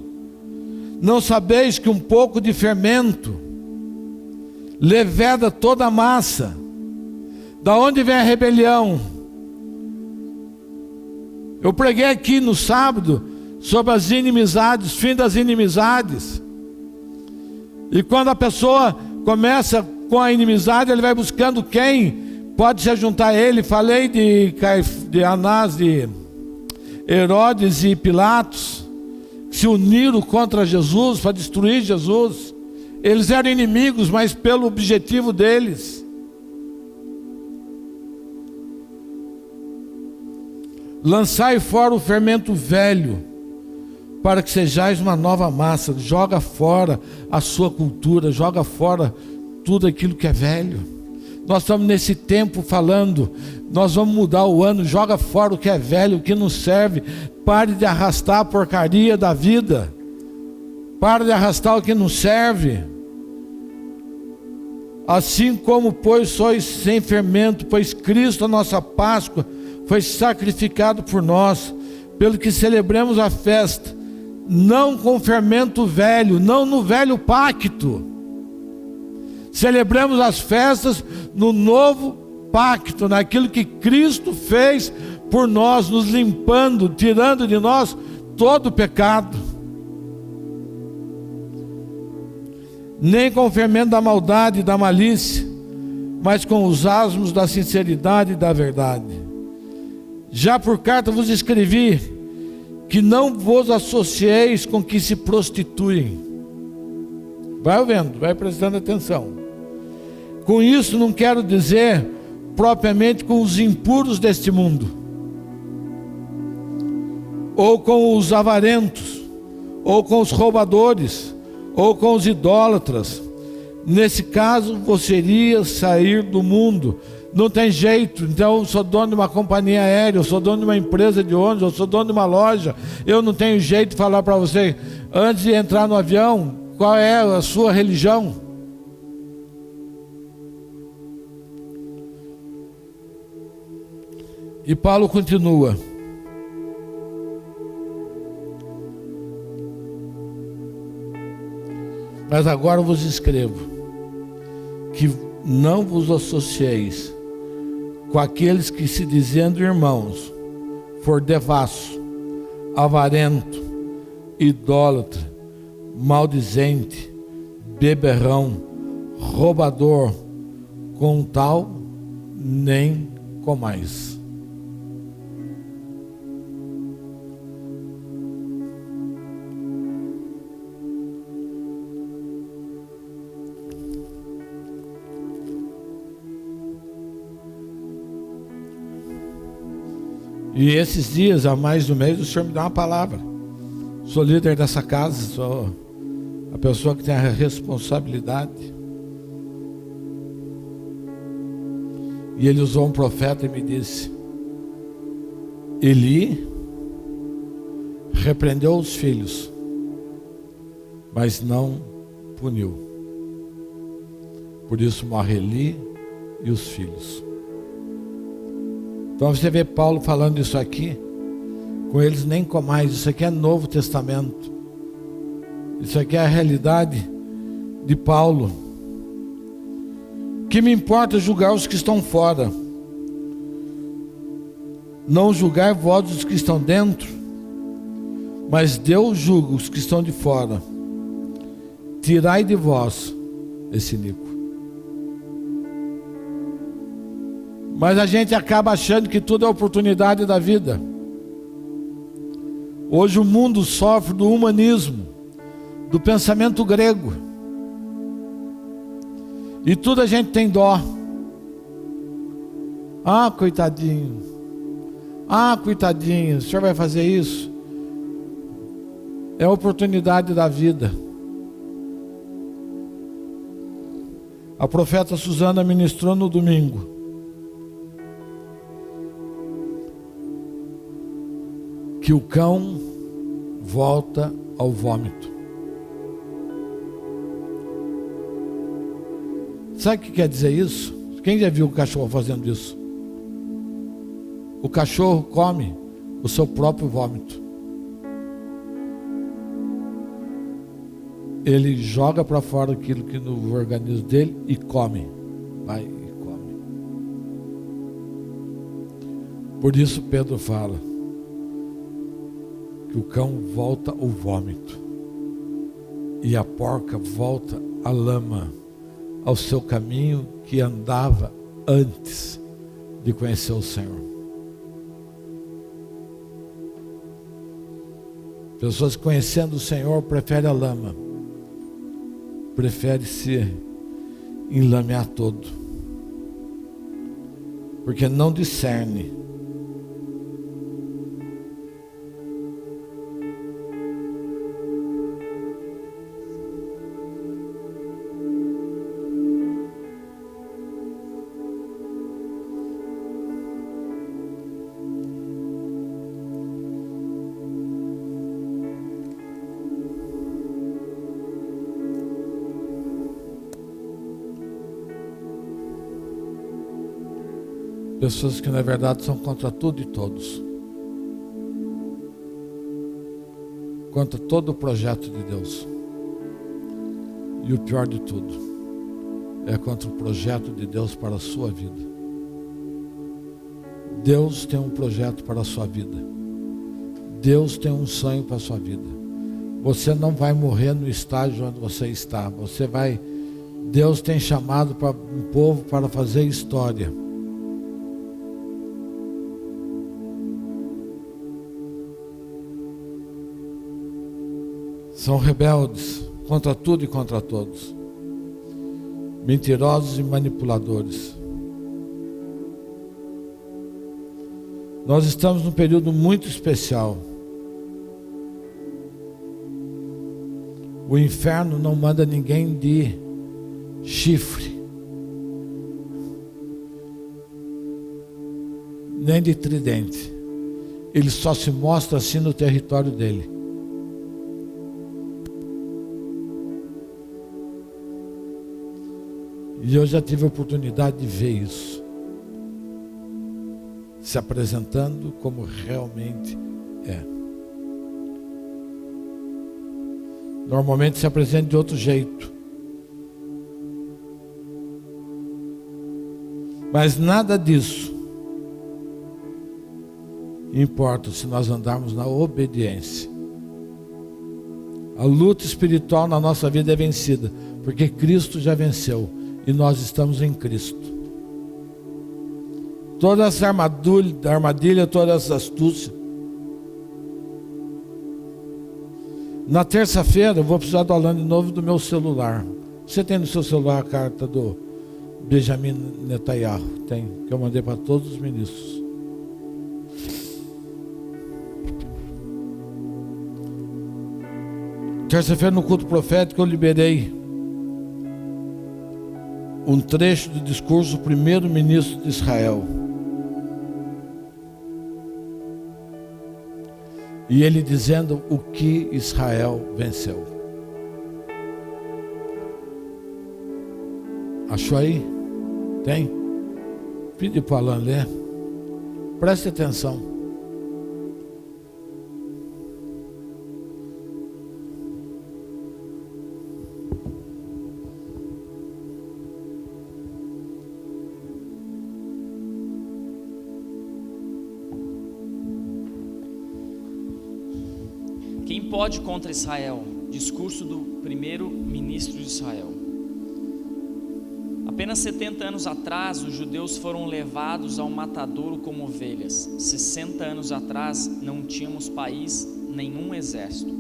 Não sabeis que um pouco de fermento leveda toda a massa? Da onde vem a rebelião? Eu preguei aqui no sábado sobre as inimizades, fim das inimizades. E quando a pessoa começa com a inimizade, ele vai buscando quem pode se juntar a ele. Falei de Anás, de Herodes e Pilatos, que se uniram contra Jesus para destruir Jesus. Eles eram inimigos, mas pelo objetivo deles. Lançai fora o fermento velho, para que sejais uma nova massa. Joga fora a sua cultura, joga fora tudo aquilo que é velho. Nós estamos nesse tempo falando, nós vamos mudar o ano. Joga fora o que é velho, o que não serve. Pare de arrastar a porcaria da vida. Pare de arrastar o que não serve. Assim como, pois, sois sem fermento, pois Cristo, a nossa Páscoa, foi sacrificado por nós, pelo que celebremos a festa, não com fermento velho, não no velho pacto. Celebremos as festas no novo pacto, naquilo que Cristo fez por nós, nos limpando, tirando de nós todo o pecado. Nem com o fermento da maldade e da malícia, mas com os asmos da sinceridade e da verdade. Já por carta vos escrevi que não vos associeis com que se prostituem. Vai ouvindo, vai prestando atenção. Com isso não quero dizer propriamente com os impuros deste mundo, ou com os avarentos, ou com os roubadores, ou com os idólatras. Nesse caso, você iria sair do mundo. Não tem jeito. Então eu sou dono de uma companhia aérea, eu sou dono de uma empresa de ônibus, eu sou dono de uma loja. Eu não tenho jeito de falar para você, antes de entrar no avião, qual é a sua religião. E Paulo continua. Mas agora vos escrevo que não vos associeis com aqueles que, se dizendo irmãos, for devasso, avarento, idólatra, maldizente, beberrão, roubador, com tal nem comais. E esses dias, há mais de um mês, o Senhor me dá uma palavra. Sou líder dessa casa, sou a pessoa que tem a responsabilidade. E ele usou um profeta e me disse: Eli repreendeu os filhos, mas não puniu. Por isso morre Eli e os filhos. Então você vê Paulo falando isso aqui, com eles nem comais. Isso aqui é Novo Testamento. Isso aqui é a realidade de Paulo. Que me importa julgar os que estão fora? Não julgai vós os que estão dentro, mas Deus julga os que estão de fora. Tirai de vós esse iníquo. Mas a gente acaba achando que tudo é oportunidade da vida. Hoje o mundo sofre do humanismo, do pensamento grego. E tudo a gente tem dó. Ah, coitadinho. Ah, coitadinho, o senhor vai fazer isso? É a oportunidade da vida. A profeta Suzana ministrou no domingo. Que o cão volta ao vômito. Sabe o que quer dizer isso? Quem já viu o cachorro fazendo isso? O cachorro come o seu próprio vômito. Ele joga para fora aquilo que no organismo dele e come. Vai e come. Por isso Pedro fala que o cão volta ao vômito e a porca volta à lama, ao seu caminho que andava antes. de conhecer o Senhor. Pessoas que conhecendo o Senhor preferem a lama, preferem se enlamear todo, porque não discerne. Pessoas que na verdade são contra tudo e todos, contra todo o projeto de Deus. E o pior de tudo, é contra o projeto de Deus para a sua vida. Deus tem um projeto para a sua vida. Deus tem um sonho para a sua vida. Você não vai morrer no estágio onde você está. Deus tem chamado para um povo para fazer história. São rebeldes contra tudo e contra todos, mentirosos e manipuladores. Nós estamos num período muito especial. O inferno não manda ninguém de chifre, nem de tridente. Ele só se mostra assim no território dele. E eu já tive a oportunidade de ver isso, se apresentando como realmente é. Normalmente se apresenta de outro jeito, mas nada disso importa se nós andarmos na obediência. A luta espiritual na nossa vida é vencida, porque Cristo já venceu. E nós estamos em Cristo. Toda essa armadilha, toda essa astúcia. Na terça-feira eu vou precisar do Alan de novo do meu celular. Você tem no seu celular a carta do Benjamin Netanyahu? Tem, que eu mandei para todos os ministros. Terça-feira no culto profético eu liberei um trecho do discurso do primeiro-ministro de Israel. E ele dizendo o que Israel venceu. Achou aí? Tem? Pede para o Alan ler. Preste atenção. Quem pode contra Israel? Discurso do primeiro-ministro de Israel. Apenas 70 anos atrás, os judeus foram levados ao matadouro como ovelhas. 60 anos atrás, não tínhamos país, nenhum exército.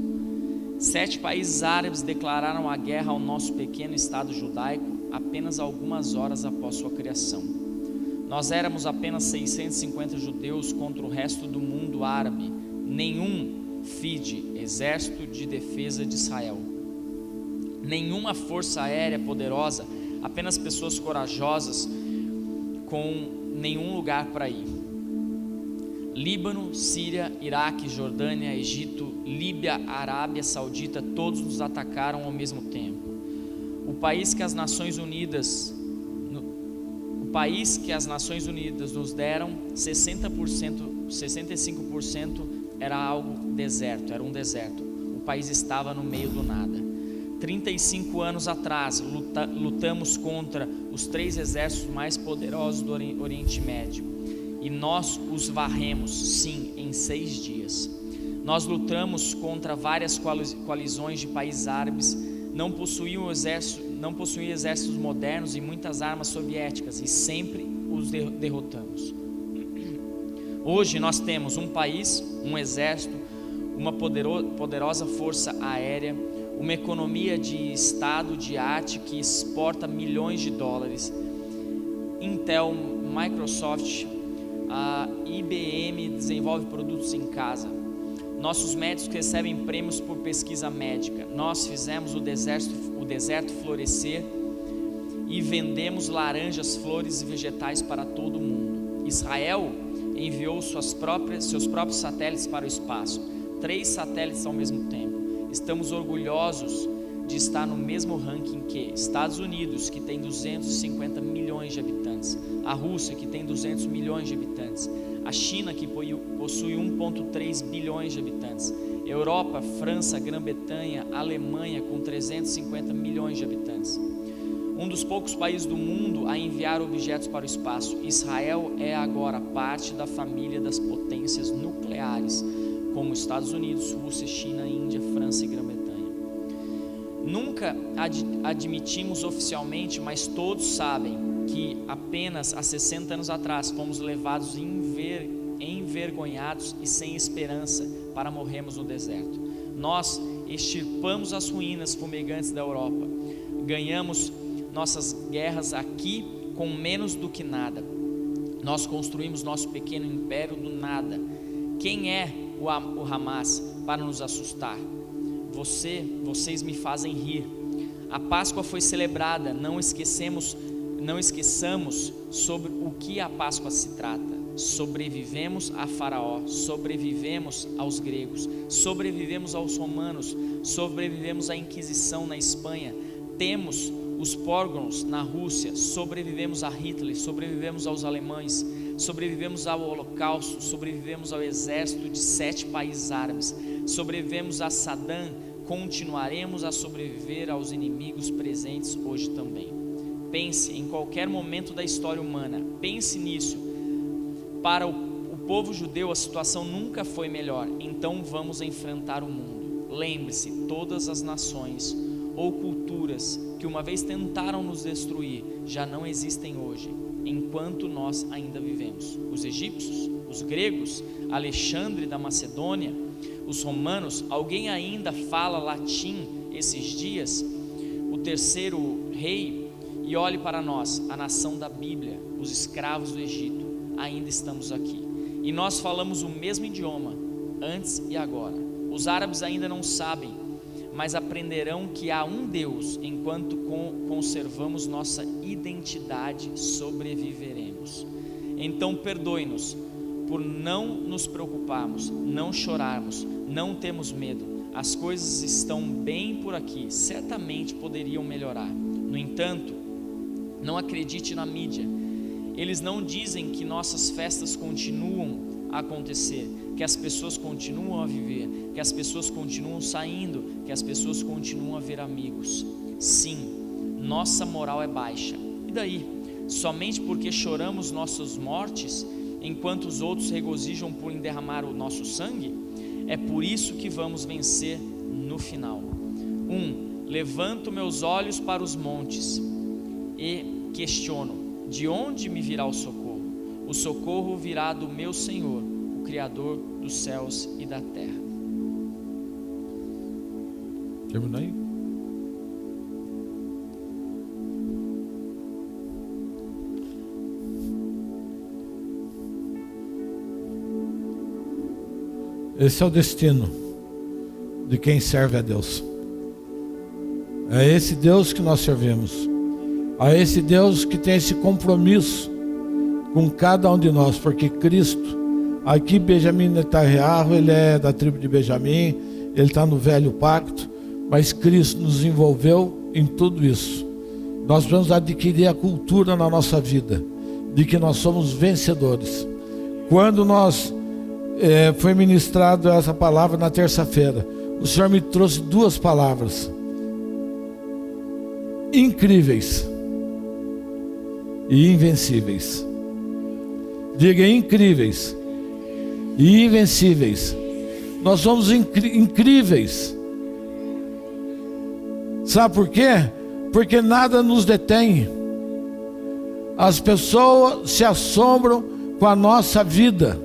7 países árabes declararam a guerra ao nosso pequeno estado judaico apenas algumas horas após sua criação. Nós éramos apenas 650 judeus contra o resto do mundo árabe. Nenhum FIDE, Exército de Defesa de Israel. Nenhuma força aérea poderosa, apenas pessoas corajosas com nenhum lugar para ir. Líbano, Síria, Iraque, Jordânia, Egito, Líbia, Arábia Saudita, todos nos atacaram ao mesmo tempo. O país que as Nações Unidas nos deram 65% era um deserto. O país estava no meio do nada. 35 anos atrás, lutamos contra os 3 exércitos mais poderosos do Oriente Médio. E nós os varremos, sim, em 6 dias. Nós lutamos contra várias coalizões de países árabes, não possuíam exércitos modernos e muitas armas soviéticas, e sempre os derrotamos. Hoje nós temos um país, um exército, uma poderosa força aérea, uma economia de estado de arte que exporta milhões de dólares. Intel, Microsoft, a IBM desenvolve produtos em casa. Nossos médicos recebem prêmios por pesquisa médica. Nós fizemos o deserto florescer e vendemos laranjas, flores e vegetais para todo o mundo. Israel enviou seus próprios satélites para o espaço, 3 satélites ao mesmo tempo. Estamos orgulhosos de estar no mesmo ranking que Estados Unidos, que tem 250 milhões de habitantes, a Rússia, que tem 200 milhões de habitantes, a China, que possui 1,3 bilhões de habitantes, Europa, França, Grã-Bretanha, Alemanha, com 350 milhões de habitantes. Um dos poucos países do mundo a enviar objetos para o espaço. Israel é agora parte da família das potências nucleares, como Estados Unidos, Rússia, China, Índia, França e Grã-Bretanha. Nunca admitimos oficialmente, mas todos sabem que apenas há 60 anos atrás fomos levados envergonhados e sem esperança para morrermos no deserto. Nós extirpamos as ruínas fumegantes da Europa, ganhamos nossas guerras aqui com menos do que nada. Nós construímos nosso pequeno império do nada. Quem é o Hamas para nos assustar? Vocês me fazem rir. A Páscoa foi celebrada, não esqueçamos sobre o que a Páscoa se trata. Sobrevivemos a Faraó, sobrevivemos aos gregos, sobrevivemos aos romanos, sobrevivemos à Inquisição na Espanha, temos os pogroms na Rússia, sobrevivemos a Hitler, sobrevivemos aos alemães, sobrevivemos ao Holocausto, sobrevivemos ao exército de 7 países árabes, sobrevivemos a Saddam, continuaremos a sobreviver aos inimigos presentes hoje também. Pense em qualquer momento da história humana, pense nisso. Para o povo judeu a situação nunca foi melhor, então vamos enfrentar o mundo. Lembre-se, todas as nações ou culturas que uma vez tentaram nos destruir já não existem hoje, enquanto nós ainda vivemos. Os egípcios, os gregos, Alexandre da Macedônia, os romanos. Alguém ainda fala latim esses dias? O terceiro rei. E olhe para nós, a nação da Bíblia, os escravos do Egito, ainda estamos aqui, e nós falamos o mesmo idioma, antes e agora. Os árabes ainda não sabem, mas aprenderão que há um Deus. Enquanto conservamos nossa identidade, sobreviveremos. Então perdoe-nos por não nos preocuparmos, não chorarmos, não temos medo. As coisas estão bem por aqui, certamente poderiam melhorar. No entanto, não acredite na mídia. Eles não dizem que nossas festas continuam a acontecer, que as pessoas continuam a viver, que as pessoas continuam saindo, que as pessoas continuam a ver amigos. Sim, nossa moral é baixa. E daí? Somente porque choramos nossas mortes, enquanto os outros regozijam por derramar o nosso sangue? É por isso que vamos vencer no final. Levanto meus olhos para os montes e questiono: de onde me virá o socorro? O socorro virá do meu Senhor, o Criador dos céus e da terra. Terminou aí? Esse é o destino de quem serve a Deus. É esse Deus que nós servimos. É esse Deus que tem esse compromisso com cada um de nós, porque Cristo, aqui Benjamim Netanyahu, ele é da tribo de Benjamim, ele está no velho pacto, mas Cristo nos envolveu em tudo isso. Nós precisamos adquirir a cultura na nossa vida, de que nós somos vencedores. Quando foi ministrado essa palavra na terça-feira, o Senhor me trouxe 2 palavras incríveis e invencíveis. Diga: incríveis e invencíveis. Nós somos incríveis. Sabe por quê? Porque nada nos detém. As pessoas se assombram com a nossa vida.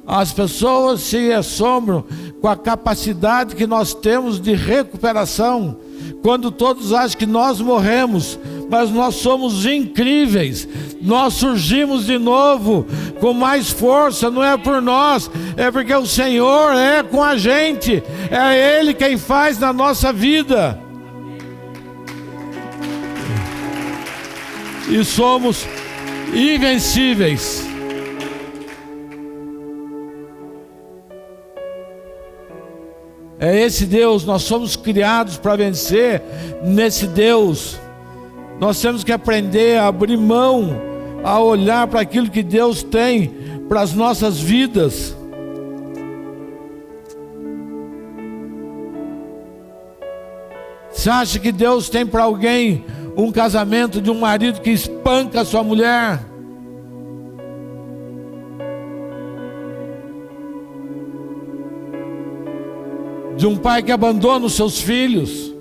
As pessoas se assombram com a capacidade que nós temos de recuperação. Quando todos acham que nós morremos, mas nós somos incríveis. Nós surgimos de novo com mais força. Não é por nós, é porque o Senhor é com a gente. É Ele quem faz na nossa vida. E somos invencíveis. É esse Deus, nós somos criados para vencer nesse Deus. Nós temos que aprender a abrir mão, a olhar para aquilo que Deus tem para as nossas vidas. Você acha que Deus tem para alguém um casamento de um marido que espanca a sua mulher? De um pai que abandona os seus filhos?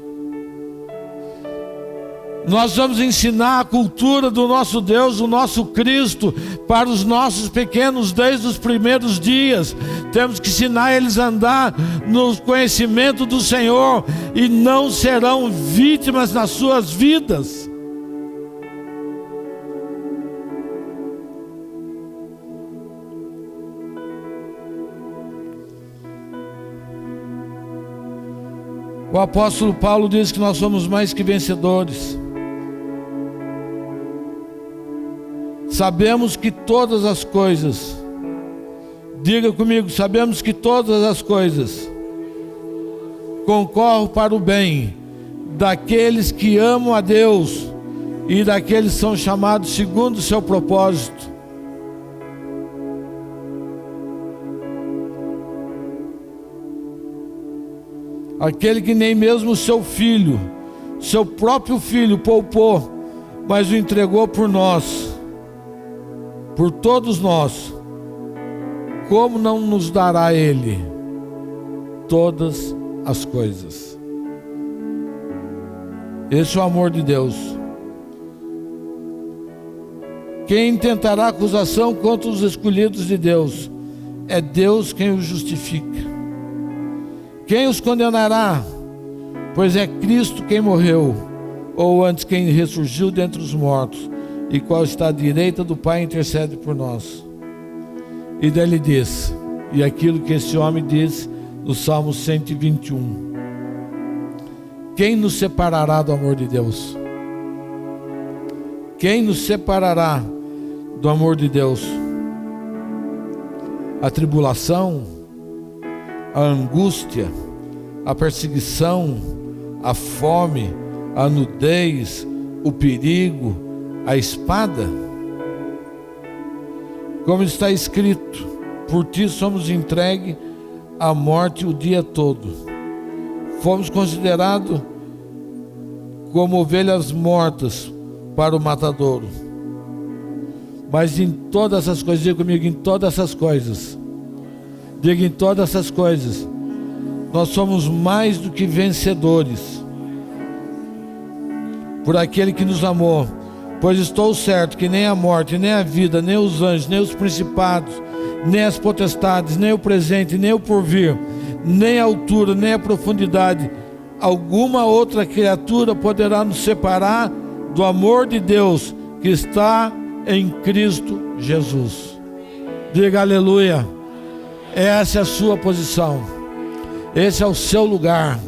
Nós vamos ensinar a cultura do nosso Deus, do nosso Cristo, para os nossos pequenos desde os primeiros dias. Temos que ensinar eles a andar no conhecimento do Senhor, e não serão vítimas nas suas vidas. O apóstolo Paulo diz que nós somos mais que vencedores. Sabemos que todas as coisas, diga comigo, sabemos que todas as coisas concorrem para o bem daqueles que amam a Deus e daqueles que são chamados segundo o seu propósito. Aquele que nem mesmo o seu filho, seu próprio filho, poupou, mas o entregou por nós, por todos nós, como não nos dará Ele todas as coisas? Esse é o amor de Deus. Quem tentará acusação contra os escolhidos de Deus? É Deus quem os justifica. Quem os condenará? Pois é Cristo quem morreu, ou antes quem ressurgiu dentre os mortos, e qual está à direita do Pai intercede por nós. E daí ele diz, e aquilo que esse homem diz no Salmo 121: quem nos separará do amor de Deus? Quem nos separará do amor de Deus? A tribulação, a angústia, a perseguição, a fome, a nudez, o perigo, a espada? Como está escrito, por ti somos entregues à morte o dia todo. Fomos considerados como ovelhas mortas para o matadouro. Mas em todas essas coisas, diga comigo, em todas essas coisas, diga, em todas essas coisas, nós somos mais do que vencedores por aquele que nos amou. Pois estou certo que nem a morte, nem a vida, nem os anjos, nem os principados, nem as potestades, nem o presente, nem o porvir, nem a altura, nem a profundidade, alguma outra criatura poderá nos separar do amor de Deus que está em Cristo Jesus. Diga aleluia. Essa é a sua posição, esse é o seu lugar.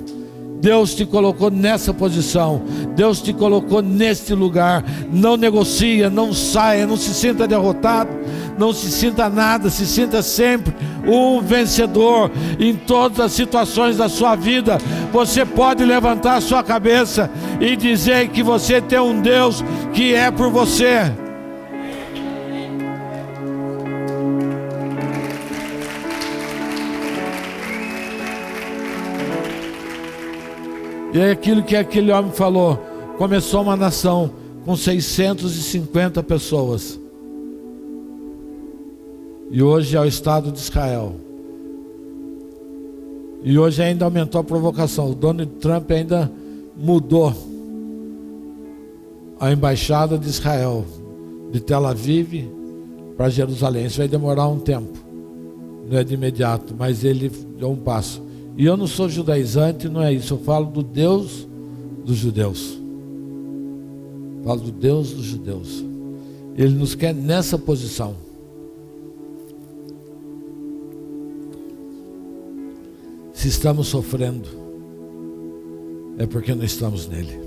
Deus te colocou nessa posição, Deus te colocou neste lugar. Não negocia, não saia, não se sinta derrotado, não se sinta nada, se sinta sempre um vencedor em todas as situações da sua vida. Você pode levantar a sua cabeça e dizer que você tem um Deus que é por você. E é aquilo que aquele homem falou: começou uma nação com 650 pessoas, e hoje é o Estado de Israel. E hoje ainda aumentou a provocação. O Donald Trump ainda mudou a embaixada de Israel de Tel Aviv para Jerusalém. Isso vai demorar um tempo, não é de imediato, mas ele deu um passo. E eu não sou judaizante, não é isso, eu falo do Deus dos judeus. Falo do Deus dos judeus. Ele nos quer nessa posição. Se estamos sofrendo, é porque não estamos nele.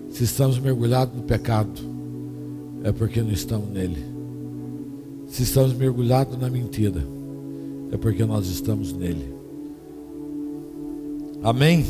Se estamos mergulhados no pecado, é porque não estamos nele. Se estamos mergulhados na mentira, é porque nós estamos nele. Amém?